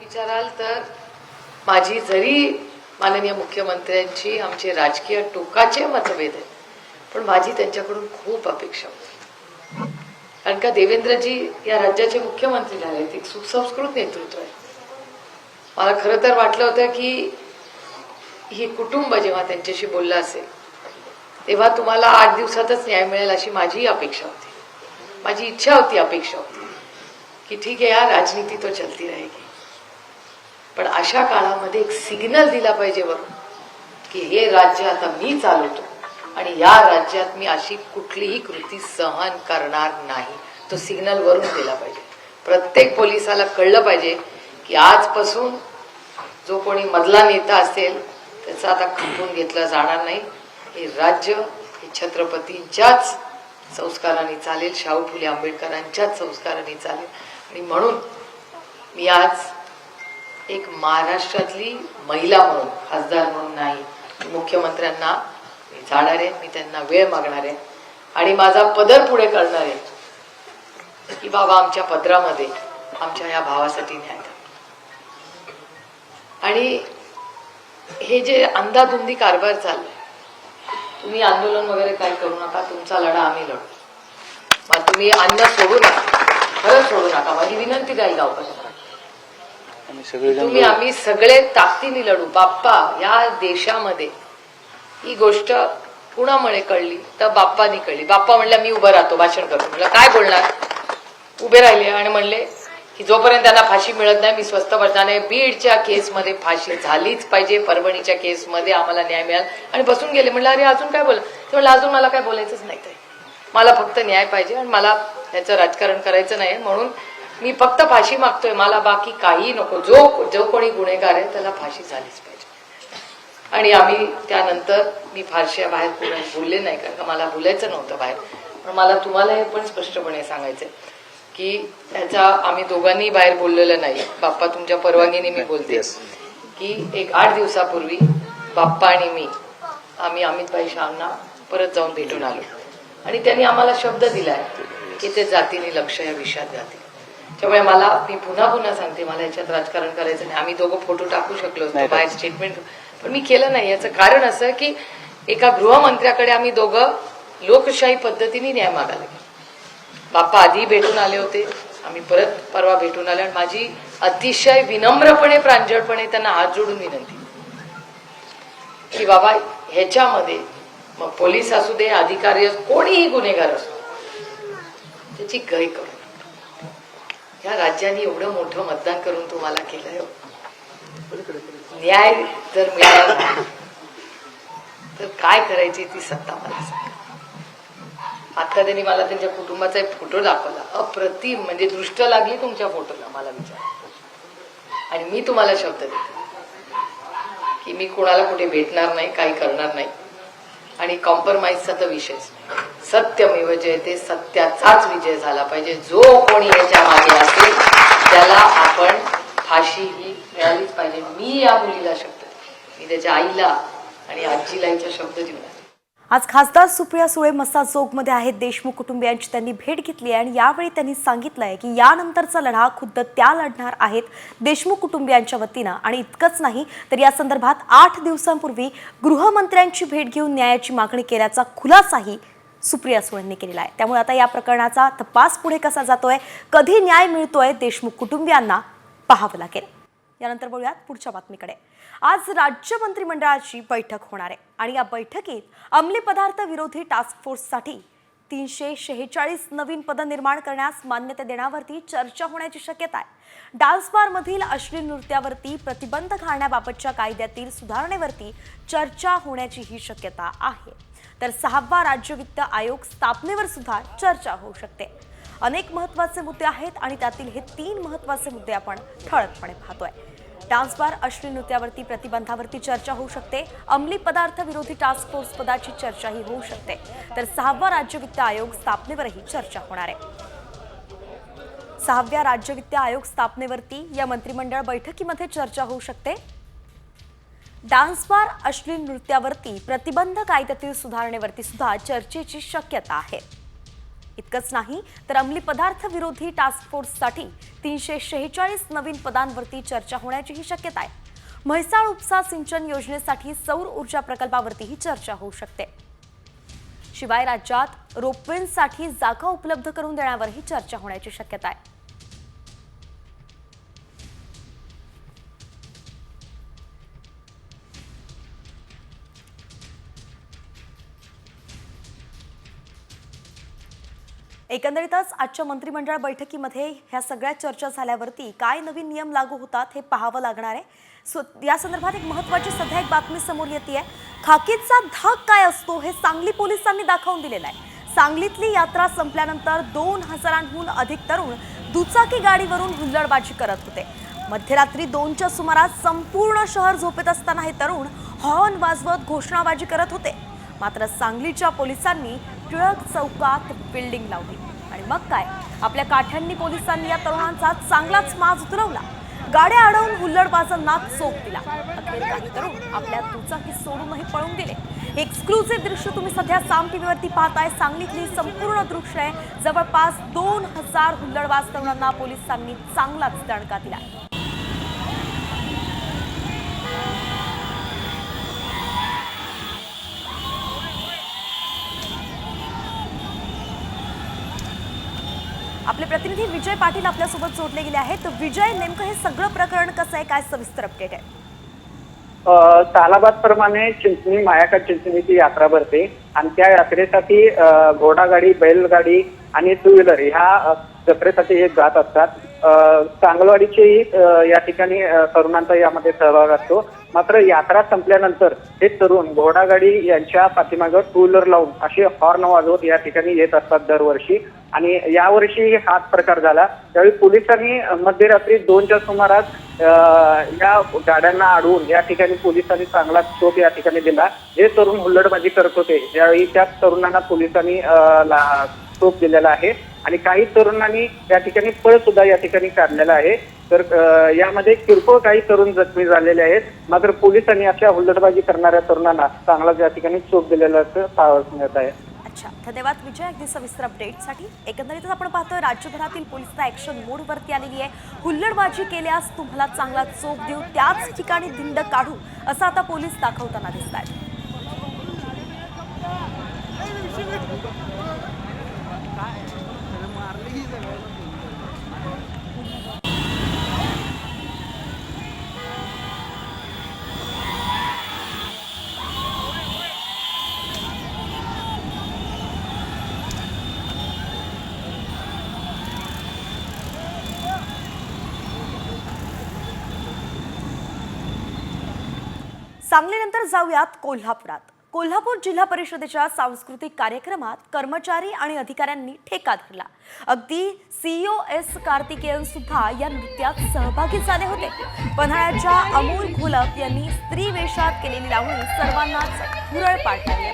विचाराल तर माझी जरी माननीय मुख्यमंत्र्यांची आमचे राजकीय टोकाचे मतभेद आहेत, पण माझी त्यांच्याकडून खूप अपेक्षा होती. कारण का देवेंद्रजी या राज्याचे मुख्यमंत्री झाले, एक सुसंस्कृत नेतृत्व आहे. मला खरं तर वाटलं होतं की ही कुटुंब जेव्हा त्यांच्याशी बोललं असेल तेव्हा तुम्हाला 8 दिवसातच न्याय मिळेल अशी माझी अपेक्षा होती, माझी इच्छा होती, अपेक्षा होती की ठीक आहे यार, राजनीती तो चलती रहेगी. पण अशा काळामध्ये एक सिग्नल दिला पाहिजे वरून की हे राज्य आता मी चालवतो आणि या राज्यात मी अशी कुठलीही कृती सहन करणार नाही. तो सिग्नल वरून दिला पाहिजे. प्रत्येक पोलिसाला कळलं पाहिजे की आजपासून जो कोणी मधला नेता असेल त्याचा आता खपवून घेतलं जाणार नाही. हे राज्य हे छत्रपतींच्याच संस्काराने चालेल, शाहू फुले आंबेडकरांच्याच संस्काराने चालेल. आणि म्हणून मी आज एक महाराष्ट्रातली महिला म्हणून, खासदार म्हणून नाही, मुख्यमंत्र्यांना मी जाणार आहे, मी त्यांना वेळ मागणार आहे आणि माझा पदर पुढे करणार आहे की बाबा आमच्या पदरामध्ये आमच्या या भावासाठी न्याय द्या. आणि हे जे अंधाधुंदी कारभार चाललाय, तुम्ही आंदोलन वगैरे काय करू नका, तुमचा लढा आम्ही लढू. मग तुम्ही अन्न सोडू नका, खरंच सोडू नका, माझी विनंती राहील गावकऱ्यांना. तुम्ही आम्ही सगळे ताकदीने लढू. बाप्पा या देशामध्ये ही गोष्ट कुणामुळे कळली तर बाप्पानी कळली. बाप्पा म्हणला मी उभं राहतो, भाषण करतो. म्हणलं काय बोलणार? उभे राहिले आणि म्हणले की जोपर्यंत त्यांना फाशी मिळत नाही मी स्वस्थ बसणार नाही. बीडच्या केसमध्ये फाशी झालीच पाहिजे, परभणीच्या केसमध्ये आम्हाला न्याय मिळाला. आणि बसून गेले. म्हणलं अरे अजून काय बोल? ते म्हणलं अजून मला काय बोलायचंच नाही, काय मला फक्त न्याय पाहिजे आणि मला ह्याचं राजकारण करायचं नाही, म्हणून मी फक्त फाशी मागतोय, मला बाकी काही नको. जो कोणी गुन्हेगार आहे त्याला फाशी झालीच पाहिजे. आणि आम्ही त्यानंतर मी फारशा बाहेर कोणी बोलले नाही, कारण मला बोलायचं नव्हतं बाहेर. पण मला तुम्हाला हे पण स्पष्टपणे सांगायचं की त्याचा आम्ही दोघांनी बाहेर बोललेलं नाही. बाप्पा तुमच्या परवानगीने मी बोलते की एक 8 दिवसापूर्वी बाप्पा आणि मी आम्ही अमितभाई शाहना परत जाऊन भेटून आलो आणि त्यांनी आम्हाला शब्द दिलाय की ते जातीने लक्ष या विषयात जातील. त्यामुळे मी पुन्हा सांगते, मला याच्यात राजकारण करायचं नाही. आम्ही दोघं फोटो टाकू शकलो असतो बाहेर स्टेटमेंट, पण मी केलं नाही. याचं कारण असं की एका गृहमंत्र्याकडे आम्ही दोघं लोकशाही पद्धतीने न्याय मागायला गेलो. बाप्पा आधी भेटून आले होते, आम्ही परत परवा भेटून आले आणि माझी अतिशय विनम्रपणे, प्रांजळपणे त्यांना हात जोडून विनंती की बाबा ह्याच्यामध्ये मग पोलीस असू दे, अधिकारी कोणीही गुन्हेगार असो, त्याची गय करू. या राज्याने एवढं मोठं मतदान करून तुम्हाला केलंय, न्याय जर मिळाला तर काय करायची ती सत्ता मला सांगा. आता त्यांनी मला त्यांच्या कुटुंबाचा एक फोटो दाखवला, अप्रतिम, म्हणजे दृष्ट लागली तुमच्या फोटोला. मला विचार आणि मी तुम्हाला शब्द देते की मी कोणाला कुठे भेटणार नाही, काही करणार नाही आणि कॉम्प्रोमाइजचा तर विषयच नाही. सत्यमेव जयते, सत्याचाच विजय झाला पाहिजे. जो कोणी याच्या मागे असेल त्याला आपण फाशी ही मिळालीच पाहिजे. मी या मुलीला शब्द, मी त्याच्या आईला आणि आजीला हिचा शब्द देऊन आज खासदार सुप्रिया सुळे मस्साजोगमध्ये आहेत. देशमुख कुटुंबियांची त्यांनी भेट घेतली आणि यावेळी त्यांनी सांगितलंय की यानंतरचा लढा खुद्द त्या लढणार आहेत देशमुख कुटुंबियांच्या वतीनं. आणि इतकंच नाही तर या संदर्भात 8 दिवसांपूर्वी गृहमंत्र्यांची भेट घेऊन न्यायाची मागणी केल्याचा खुलासाही सुप्रिया सुळेंनी केलेला आहे. त्यामुळे आता या प्रकरणाचा तपास पुढे कसा जातोय, कधी न्याय मिळतोय देशमुख कुटुंबियांना पाहावं लागेल. यानंतर बोलूयात पुढच्या बातमीकडे. आज राज्य मंत्रिमंडळाची बैठक होणार आहे आणि या बैठकीत अंमली पदार्थ विरोधी टास्क फोर्ससाठी 346 नवीन पदं निर्माण करण्यास मान्यता देण्यावरती चर्चा होण्याची शक्यता आहे. डान्स बारमधील अश्लील नृत्यावरती प्रतिबंध घालण्याबाबतच्या कायद्यातील सुधारणेवरती चर्चा होण्याची ही शक्यता आहे. तर 6वा राज्य वित्त आयोग स्थापनेवर सुद्धा चर्चा होऊ शकते. अनेक महत्त्वाचे मुद्दे आहेत आणि त्यातील हे 3 महत्त्वाचे मुद्दे आपण ठळकपणे पाहतोय. डान्स बार अश्लील नृत्यावरती प्रतिबंधावरती चर्चा होऊ शकते. अंमली पदार्थ विरोधी टास्क फोर्स पदाची चर्चाही होऊ शकते. तर 6वा राज्य वित्त आयोग स्थापनेवरही चर्चा होणार आहे. 6व्या राज्य वित्त आयोग स्थापनेवरती या मंत्रिमंडळ बैठकीमध्ये चर्चा होऊ शकते. डान्स बार अश्लील नृत्यावरती प्रतिबंध कायद्यातील सुधारणेवरती सुद्धा चर्चेची शक्यता आहे. इतकंच नाही तर अंमली पदार्थ विरोधी टास्क फोर्ससाठी 346 नवीन पदांवरती चर्चा होण्याचीही शक्यता आहे. म्हैसाळ उपसा सिंचन योजनेसाठी सौर ऊर्जा प्रकल्पावरतीही चर्चा होऊ शकते. शिवाय राज्यात रोपवेंसाठी जागा उपलब्ध करून देण्यावरही चर्चा होण्याची शक्यता आहे. एकंदरीतच आजच्या मंत्रिमंडळ बैठकीमध्ये ह्या सगळ्या चर्चा झाल्यावरती काय नवीन नियम लागू होतात हे पाहावं लागणार आहे. या संदर्भात एक महत्त्वाची सध्या एक बातमी समोर येते. खाकीचा धाक काय असतो हे सांगली पोलिसांनी दाखवून दिलेलं आहे. सांगलीतली यात्रा संपल्यानंतर 2000हून अधिक तरुण दुचाकी गाडीवरून हुल्लडबाजी करत होते. मध्यरात्री 2च्या सुमारास संपूर्ण शहर झोपेत असताना हे तरुण हॉर्न वाजवत घोषणाबाजी करत होते. मात्र सांगलीच्या पोलिसांनी टिळक चौकात बिल्डिंग लावली आणि मग काय, आपल्या काठ्यांनी पोलिसांनी या तरुणांचा चांगलाच माज उतरवला. गाड्या अडवून हुल्लडबाजांना चोप दिला. अखेर काही तरुण आपल्या दुचाकी सोडूनही पळून गेले. एक्सक्लुझिव्ह दृश्य तुम्ही सध्या साम टीव्हीवरती पाहताय. सांगलीतली संपूर्ण दृश्य आहे. जवळपास 2000 हुल्लडबाज तरुणांना पोलिसांनी चांगलाच दणका दिला. आपले प्रतिनिधी विजय पाटील आपल्यासोबत जोडले गेले आहेत. विजय, नेमकं हे सगळं प्रकरण कसं आहे, काय सविस्तर अपडेट आहे? तालाबाद प्रमाणे चिंचणी मायाका चिंचणीची यात्रा भरते आणि त्या यात्रेसाठी घोडागाडी, बैलगाडी आणि टू व्हीलर ह्या जत्रेसाठी हे जात असतात. चांगलवाडीचेही या ठिकाणी तरुणांचा यामध्ये सहभाग असतो. मात्र यात्रा संपल्यानंतर हे तरुण घोडागाडी यांच्या पाठीमागं टू व्हीलर लावून असे हॉर्न वाजवत या ठिकाणी येत असतात दरवर्षी. आणि यावर्षी हाच प्रकार झाला. त्यावेळी पोलिसांनी मध्यरात्री 2च्या सुमारास या गाड्यांना अडवून या ठिकाणी पोलिसांनी चांगला चोप या ठिकाणी दिला. जे तरुण हुल्लडबाजी करत होते त्यावेळी त्या तरुणांना पोलिसांनी चोप दिलेला आहे आणि काही तरुणांनी या ठिकाणी पळ सुद्धा या ठिकाणी काढलेला आहे. तर यामध्ये किरकोळ काही तरुण जखमी झालेले आहेत. मात्र पोलिसांनी अशा हुल्लडबाजी करणाऱ्या तरुणांना चांगलाच या ठिकाणी चोप दिलेला पाहावयास मिळत आहे. अच्छा, धन्यवाद विजय अगदी सविस्तर अपडेटसाठी. एकंदरीतच आपण पाहतोय राज्यभरातील पोलिस ऍक्शन मोडवरती आलेली आहे. हुल्लडबाजी केल्यास तुम्हाला चांगला चोप देऊ, त्याच ठिकाणी धिंड काढू असं आता पोलीस दाखवताना दिसत आहेत. सांगलीनंतर जाऊयात कोल्हापुरात. कोल्हापूर जिल्हा परिषदेच्या सांस्कृतिक कार्यक्रमात कर्मचारी आणि अधिकाऱ्यांनी ठेका धरला. अगदी CEO कार्तिकेयन सुद्धा या नृत्यात सहभागी झाले होते. पन्हाळ्याच्या अमोल घोलप यांनी स्त्री वेशात केलेली लावणी सर्वांनाच हुरळ पाडली.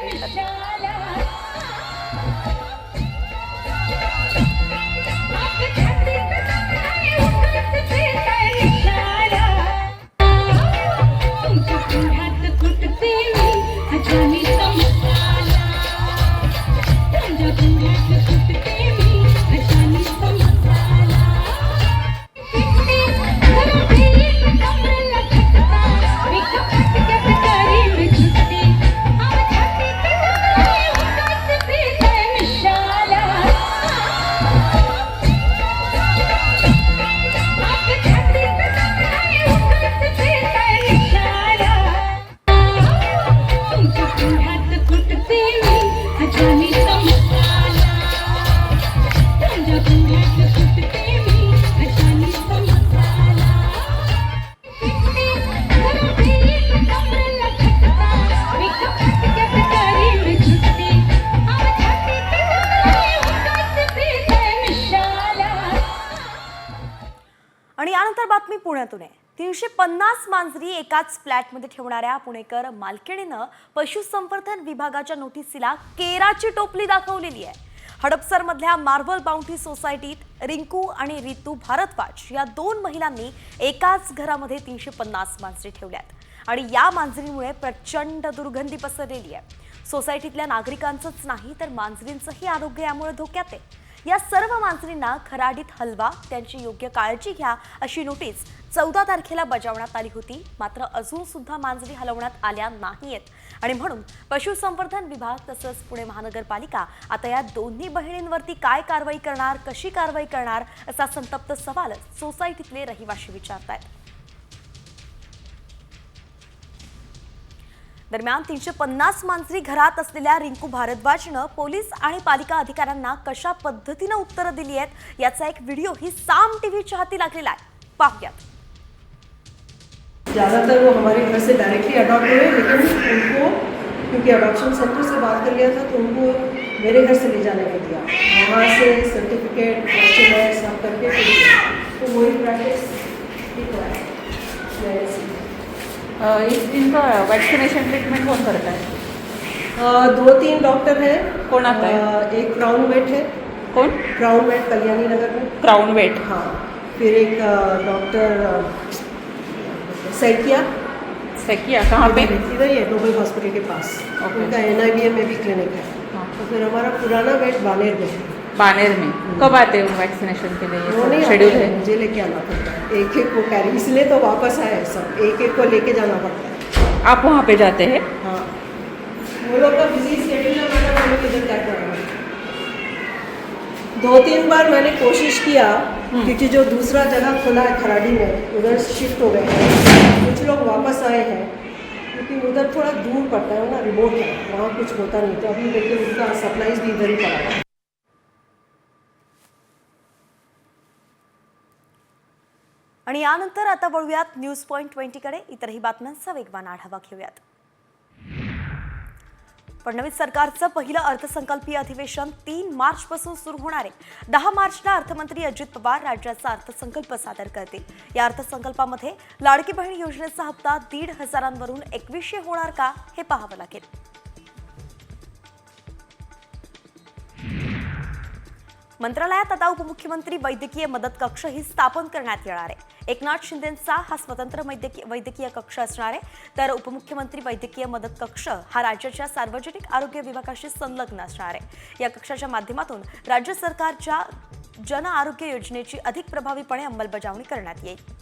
आणि यानंतर बातमी पुण्यातून आहे. 350 मांजरी एकाच फ्लॅटमध्ये ठेवणाऱ्या पुणेकर मालकिणीनं पशुसंवर्धन विभागाच्या नोटीसीला केराची टोपली दाखवलेली आहे. हडपसरमधल्या मार्बल बाउंटी सोसायटीत रिंकू आणि रितू भारद्वाज या 2 महिलांनी एकाच घरामध्ये 350 मांजरी ठेवल्यात आणि या मांजरीमुळे प्रचंड दुर्गंधी पसरलेली आहे. सोसायटीतल्या नागरिकांचंच नाही तर मांजरींचंही आरोग्य यामुळे धोक्यात आहे. या सर्व मांजरींना खराडीत हलवा, त्यांची योग्य काळजी घ्या अशी नोटीस 14 तारखेला बजावण्यात आली होती. मात्र अजून सुद्धा मांजरी हलवण्यात आल्या नाहीयेत आणि म्हणून पशुसंवर्धन विभाग तसंच पुणे महानगरपालिका आता या दोन्ही बहिणींवरती काय कारवाई करणार, कशी कारवाई करणार असा संतप्त सवाल सोसायटीतले रहिवाशी विचारतायत. दरम्यान 350 मांजरी घरात असलेल्या रिंकू भारद्वाजनं पोलीस आणि पालिका अधिकाऱ्यांना कशा पद्धतीनं उत्तरं दिली आहेत याचा एक व्हिडिओ ही साम टीव्हीच्या हाती लागलेला आहे. पाहूयात. ज़्यादातर वो हमारे घर से डायरेक्टली अडॉप्ट हुए, लेकिन उनको क्योंकि अडॉप्शन सेंटर से बात कर लिया था तो उनको मेरे घर से ले जाने को दिया, वहाँ से सर्टिफिकेट क्वेश्चनर सब करके फिर दिया. तो वही प्रैक्टिस ठीक है. इनका वैक्सीनेशन ट्रीटमेंट कौन करता है? 2-3 डॉक्टर हैं. कौन आता है? एक क्राउन वेट है. कौन? क्राउन वेट कल्याणी नगर में. Crown Vet. हाँ, फिर एक डॉक्टर सैकिया. सैकिया कहाँ पे? इधर ही है, नोबल हॉस्पिटल के पास. Okay. उनका NIBM में भी क्लिनिक है. हाँ. तो फिर हमारा पुराना वेट बानेर में है. बानेर में. कब आते हैं वैक्सीनेशन के वो लिए? नहीं शेड्यूल आता है, है? मुझे लेके आना पड़ता है. एक एक को कैरी, इसलिए तो वापस आए सब. एक एक को लेके जाना पड़ता है. आप वहाँ पे जाते हैं? हाँ, वो लोग का बिजी शेड्यूल है, मैडम. हम लोग इधर क्या कर रहे हैं. 2-3 बार मैंने कोशिश किया क्योंकि जो दूसरा जगह खुला है खराड़ी में उधर शिफ्ट हो गए हैं. कुछ लोग वापस आए हैं क्योंकि उधर थोड़ा दूर पड़ता है ना, रिमोट है, वहाँ कुछ होता नहीं. तो अभी देखिए उनका सप्लाईज भी इधर ही पड़ा है. आणि यानंतर आता वळूयात न्यूज पॉइंट 20 कडे. इतरही बातम्यांचा वेगवान आढावा घेऊयात. फडणवीस सरकारचं पहिलं अर्थसंकल्पीय अधिवेशन 3 मार्चपासून सुरू होणार आहे. 10 मार्चला अर्थमंत्री अजित पवार राज्याचा अर्थसंकल्प सादर करतील. या अर्थसंकल्पामध्ये लाडकी बहीण योजनेचा हप्ता 1,500 वरून 2100 होणार का हे पाहावं लागेल. मंत्रालयात आता उपमुख्यमंत्री वैद्यकीय मदत कक्ष ही स्थापन करण्यात येणार आहे. एकनाथ शिंदेंचा हा स्वतंत्र वैद्यकीय कक्ष असणार आहे, तर उपमुख्यमंत्री वैद्यकीय मदत कक्ष हा राज्याच्या सार्वजनिक आरोग्य विभागाशी संलग्न असणार आहे. या कक्षाच्या माध्यमातून राज्य सरकारच्या जन आरोग्य योजनेची अधिक प्रभावीपणे अंमलबजावणी करण्यात येईल.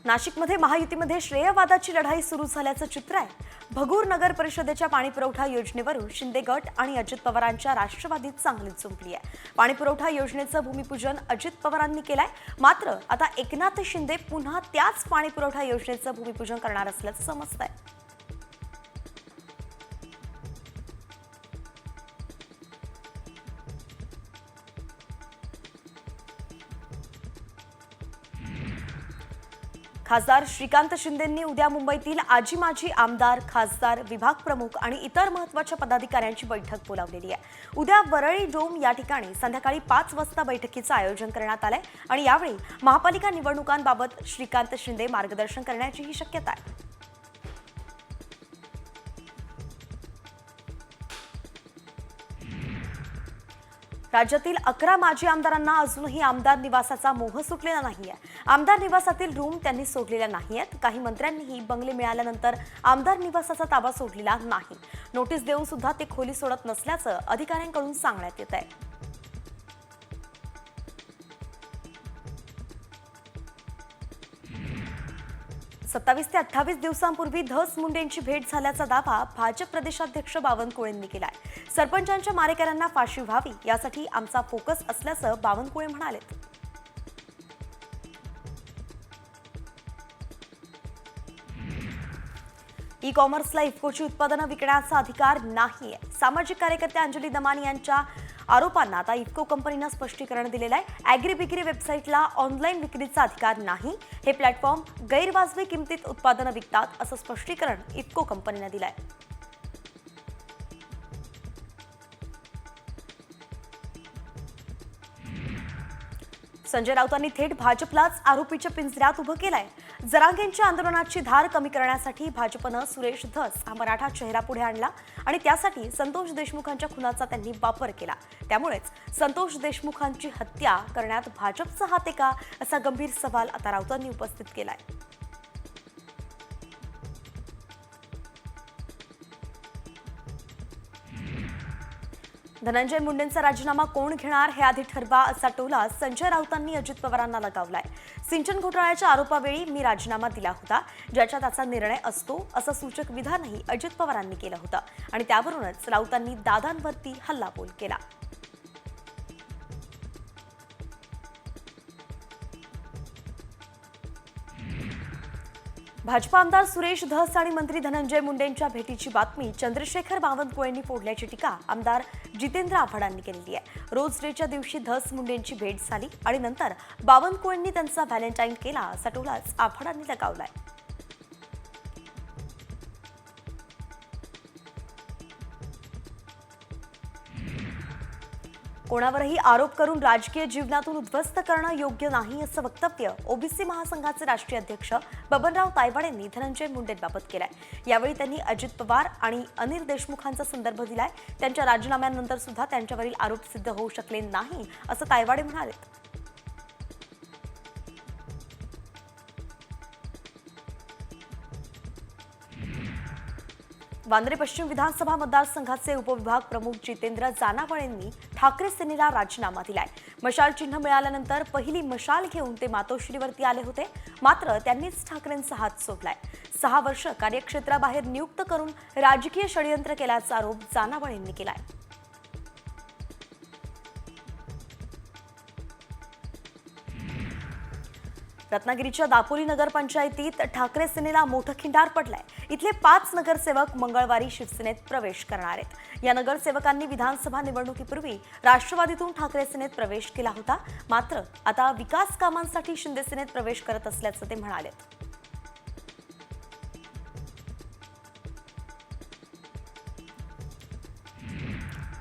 नाशिकमध्ये महायुतीमध्ये श्रेयवादाची लढाई सुरू झाल्याचं चित्र आहे. भगूर नगर परिषदेच्या पाणीपुरवठा योजनेवरून शिंदे गट आणि अजित पवारांच्या राष्ट्रवादीत चांगलीच जुंपली आहे. पाणीपुरवठा योजनेचं भूमिपूजन अजित पवारांनी केलंय. मात्र आता एकनाथ शिंदे पुन्हा त्याच पाणीपुरवठा योजनेचं भूमिपूजन करणार असल्याचं समजतंय. खासदार श्रीकांत शिंदेंनी उद्या मुंबईतील आजी माजी आमदार, खासदार, विभाग प्रमुख आणि इतर महत्त्वाच्या पदाधिकाऱ्यांची बैठक बोलावलेली आहे. उद्या वरळी डोम या ठिकाणी संध्याकाळी 5 वाजता बैठकीचं आयोजन करण्यात आलंय आणि यावेळी महापालिका निवडणुकांबाबत श्रीकांत शिंदे मार्गदर्शन करण्याचीही शक्यता आहे. राज्यातील 11 माजी आमदारांना अजूनही आमदार निवासाचा मोह सुटलेला नाहीये. आमदार निवासातील रूम त्यांनी सोडलेल्या नाहीयेत. काही मंत्र्यांनीही बंगले मिळाल्यानंतर आमदार निवासाचा ताबा सोडलेला नाही. नोटीस देऊन सुद्धा ते खोली सोडत नसल्याचं अधिकाऱ्यांकडून सांगण्यात येत आहे. सत्तावीस ते 28 दिवसांपूर्वी धस मुंडेंची भेट झाल्याचा दावा भाजप प्रदेशाध्यक्ष बावनकुळेंनी केलाय. सरपंचांच्या मारेकऱ्यांना फाशी व्हावी यासाठी आमचा फोकस असल्याचं बावनकुळे म्हणाले. ई कॉमर्सला इफ्कोची उत्पादनं विकण्याचा अधिकार नाहीये. सामाजिक कार्यकर्त्या अंजली दमानी यांच्या आरोपांना आता इफ्को कंपनीनं स्पष्टीकरण दिलेलं आहे. ॲग्री बिक्री वेबसाईटला ऑनलाईन विक्रीचा अधिकार नाही. हे प्लॅटफॉर्म गैरवाजवी किमतीत उत्पादनं विकतात असं स्पष्टीकरण इफ्को कंपनीनं दिलं आहे. संजय राऊतांनी थेट भाजपलाच आरोपीच्या पिंजऱ्यात उभं केलंय. जरांगेंच्या आंदोलनाची धार कमी करण्यासाठी भाजपनं सुरेश धस हा मराठा चेहरा पुढे आणला आणि त्यासाठी संतोष देशमुखांच्या खुनाचा त्यांनी वापर केला. त्यामुळेच संतोष देशमुखांची हत्या करण्यात भाजपचा हात आहे का असा गंभीर सवाल आता राऊतांनी उपस्थित केलाय. धनंजय मुंडेंचा राजीनामा कोण घेणार हे आधी ठरवा असा टोला संजय राऊतांनी अजित पवारांना लगावलाय. सिंचन घोटाळ्याच्या आरोपावेळी मी राजीनामा दिला होता, ज्याचा त्याचा निर्णय असतो असं सूचक विधानही अजित पवारांनी केलं होतं आणि त्यावरूनच राऊतांनी दादांवरती हल्लाबोल केला. भाजपा आमदार सुरेश धस आणि मंत्री धनंजय मुंडेंच्या भेटीची बातमी चंद्रशेखर बावनकुळेंनी फोडल्याची टीका आमदार जितेंद्र आव्हाडांनी केली आहे. रोज डेच्या दिवशी धस मुंडेंची भेट झाली आणि नंतर बावनकुळेंनी त्यांचा व्हॅलेंटाईन केला असा टोलाच आव्हाडांनी लगावलाय. कोणावरही आरोप करून राजकीय जीवनातून उद्ध्वस्त करणं योग्य नाही असं वक्तव्य ओबीसी महासंघाचे राष्ट्रीय अध्यक्ष बबनराव तायवाड यांनी धनंजय मुंडेंबाबत केलंय. यावेळी त्यांनी अजित पवार आणि अनिल देशमुखांचा संदर्भ दिलाय. त्यांच्या राजीनाम्यानंतर सुद्धा त्यांच्यावरील आरोप सिद्ध होऊ शकले नाही असं तायवाडे म्हणाले. वांद्रे पश्चिम विधानसभा मतदारसंघाचे उपविभाग प्रमुख जितेंद्र जानावळ यांनी ठाकरे सेनेला राजीनामा दिलाय. मशाल चिन्ह मिळाल्यानंतर पहिली मशाल घेऊन ते मातोश्रीवरती आले होते, मात्र त्यांनीच ठाकरेंचा हात सोडलाय. 6 वर्ष कार्यक्षेत्राबाहेर नियुक्त करून राजकीय षडयंत्र केल्याचा आरोप जानावळ यांनी केलाय. रत्नागिरीच्या दापोली नगरपंचायतीत ठाकरे सेनेला मोठं खिंडार पडलंय. इथले 5 नगरसेवक मंगळवारी शिवसेनेत प्रवेश करणार आहेत. या नगरसेवकांनी विधानसभा निवडणुकीपूर्वी राष्ट्रवादीतून ठाकरे सेनेत प्रवेश केला होता, मात्र आता विकास कामांसाठी शिंदे सेनेत प्रवेश करत असल्याचं ते म्हणाले.